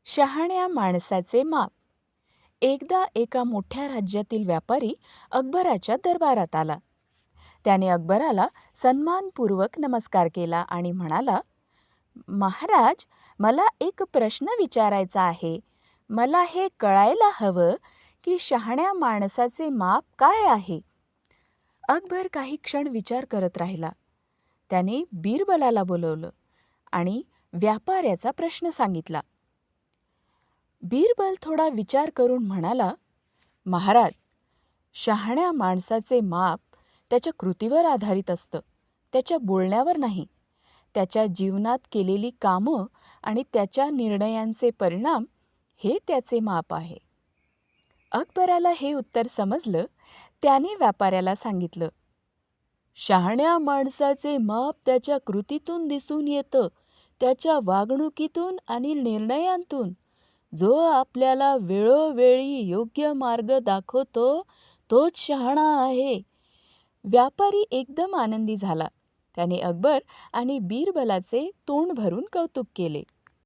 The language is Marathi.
शहाण्या माणसाचे माप. एकदा एका मोठ्या राज्यातील व्यापारी अकबराच्या दरबारात आला. त्याने अकबराला सन्मानपूर्वक नमस्कार केला आणि म्हणाला, महाराज, मला एक प्रश्न विचारायचा आहे. मला हे कळायला हवं की शहाण्या माणसाचे माप काय आहे. अकबर काही क्षण विचार करत राहिला. त्याने बिरबलाला बोलवलं आणि व्यापाऱ्याचा प्रश्न सांगितला. बिरबल थोडा विचार करून म्हणाला, महाराज, शहाण्या माणसाचे माप त्याच्या कृतीवर आधारित असतं, त्याच्या बोलण्यावर नाही. त्याच्या जीवनात केलेली कामं आणि त्याच्या निर्णयांचे परिणाम हे त्याचे माप आहे. अकबराला हे उत्तर समजलं. त्याने व्यापाऱ्याला सांगितलं, शहाण्या माणसाचे माप त्याच्या कृतीतून दिसून येतं, त्याच्या वागणुकीतून आणि निर्णयांतून. जो आपल्याला वेळोवेळी योग्य मार्ग दाखवतो तोच शहाणा आहे. व्यापारी एकदम आनंदी झाला. त्याने अकबर आणि बिरबलाचे तोंड भरून कौतुक केले.